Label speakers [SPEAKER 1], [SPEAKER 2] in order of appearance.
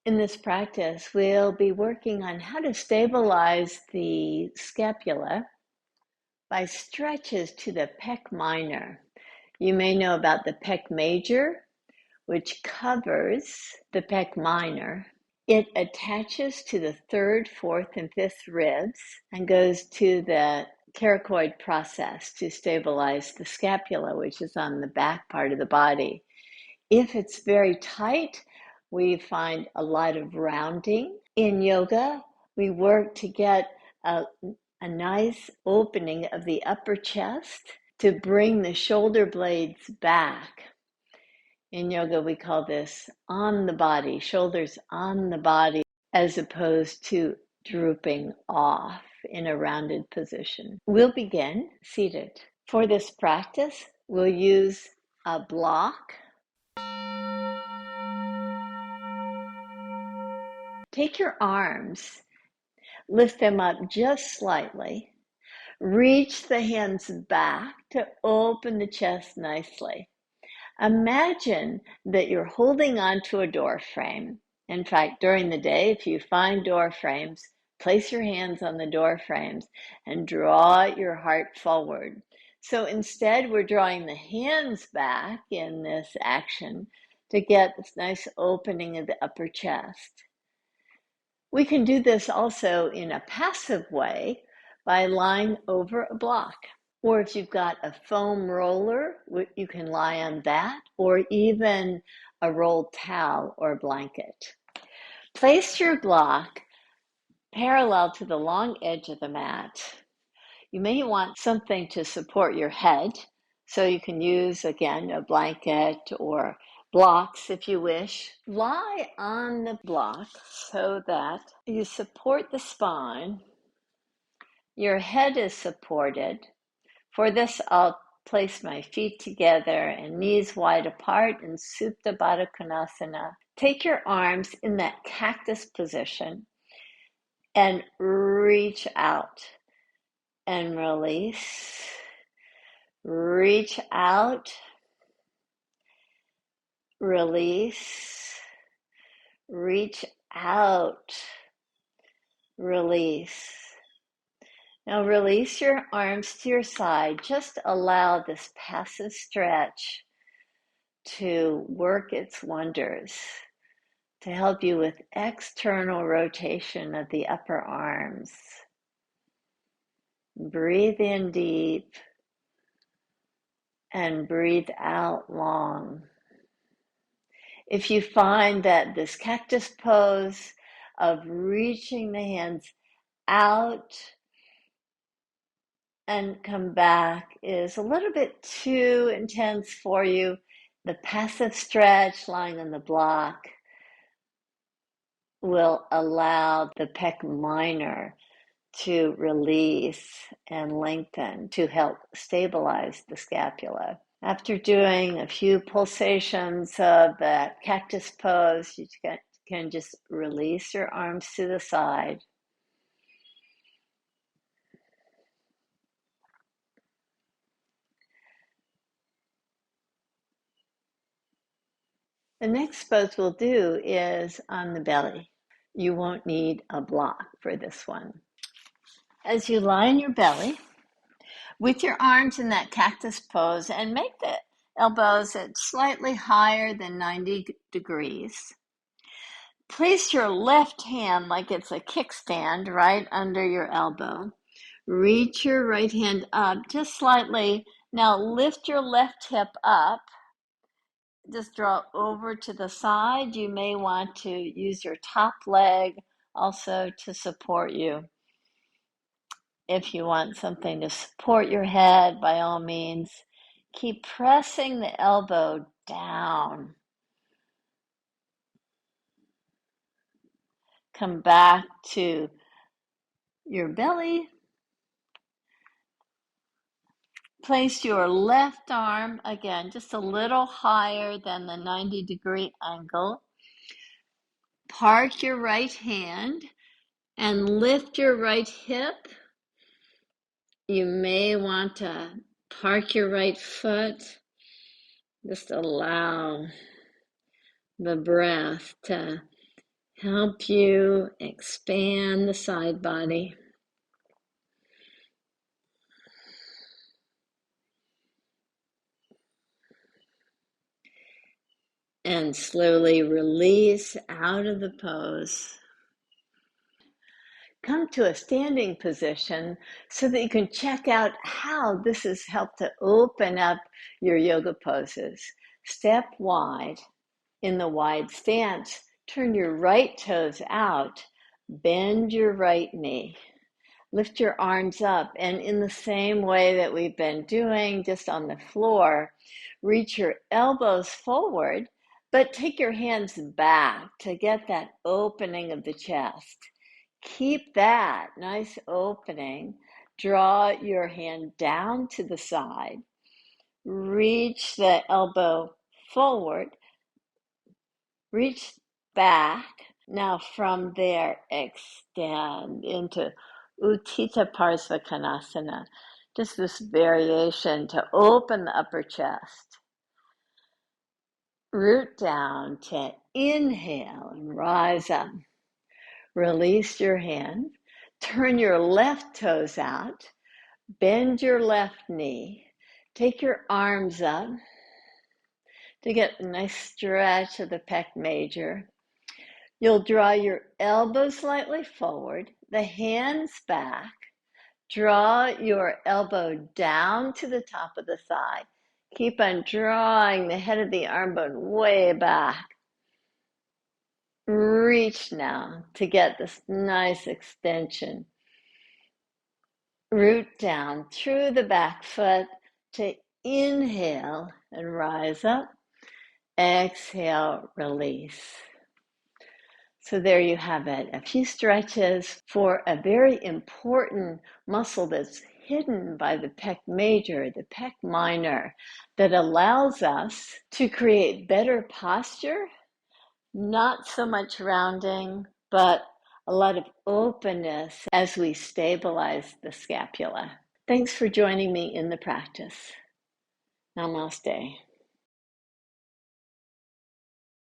[SPEAKER 1] In this practice, we'll be working on how to stabilize the scapula by stretches to the pec minor. You may know about the pec major, which covers the pec minor. It attaches to the third, fourth, and fifth ribs and goes to the coracoid process to stabilize the scapula, which is on the back part of the body. If it's very tight, we find a lot of rounding. In yoga, we work to get a nice opening of the upper chest to bring the shoulder blades back. In yoga, we call this on the body, shoulders on the body, as opposed to drooping off in a rounded position. We'll begin seated. For this practice, we'll use a block. Take your arms, lift them up just slightly, reach the hands back to open the chest nicely. Imagine that you're holding onto a door frame. In fact, during the day, if you find door frames, place your hands on the door frames and draw your heart forward. So instead, we're drawing the hands back in this action to get this nice opening of the upper chest. We can do this also in a passive way by lying over a block. Or if you've got a foam roller, you can lie on that, or even a rolled towel or blanket. Place your block parallel to the long edge of the mat. You may want something to support your head, so you can use, again, a blanket or blocks if you wish. Lie on the block so that you support the spine. Your head is supported. For this, I'll place my feet together and knees wide apart in Uttitha Parsvakonasana. Take your arms in that cactus position and reach out and release. Reach out, release, reach out, release. Now release your arms to your side. Just allow this passive stretch to work its wonders to help you with external rotation of the upper arms. Breathe in deep and breathe out long. If you find that this cactus pose of reaching the hands out and come back is a little bit too intense for you, the passive stretch lying on the block will allow the pec minor to release and lengthen to help stabilize the scapula. After doing a few pulsations of that cactus pose, you can just release your arms to the side. The next pose we'll do is on the belly. You won't need a block for this one. As you lie on your belly, with your arms in that cactus pose, and make the elbows at slightly higher than 90 degrees. Place your left hand like it's a kickstand right under your elbow. Reach your right hand up just slightly. Now lift your left hip up. Just draw over to the side. You may want to use your top leg also to support you. If you want something to support your head, by all means, keep pressing the elbow down. Come back to your belly. Place your left arm, again, just a little higher than the 90-degree angle. Park your right hand and lift your right hip. You may want to park your right foot. Just allow the breath to help you expand the side body. And slowly release out of the pose. Come to a standing position so that you can check out how this has helped to open up your yoga poses. Step wide. In the wide stance, turn your right toes out, bend your right knee. Lift your arms up, and in the same way that we've been doing, just on the floor, reach your elbows forward, but take your hands back to get that opening of the chest. Keep that nice opening. Draw your hand down to the side. Reach the elbow forward. Reach back. Now from there, extend into Uttitha Parsvakonasana. Just this variation to open the upper chest. Root down to inhale and rise up. Release your hand. Turn your left toes out. Bend your left knee. Take your arms up to get a nice stretch of the pec major. You'll draw your elbows slightly forward, the hands back. Draw your elbow down to the top of the thigh. Keep on drawing the head of the arm bone way back. Reach now to get this nice extension. Root down through the back foot to inhale and rise up. Exhale, release. So there you have it, a few stretches for a very important muscle that's hidden by the pec major, the pec minor, that allows us to create better posture, not so much rounding, but a lot of openness as we stabilize the scapula. Thanks for joining me in the practice. Namaste.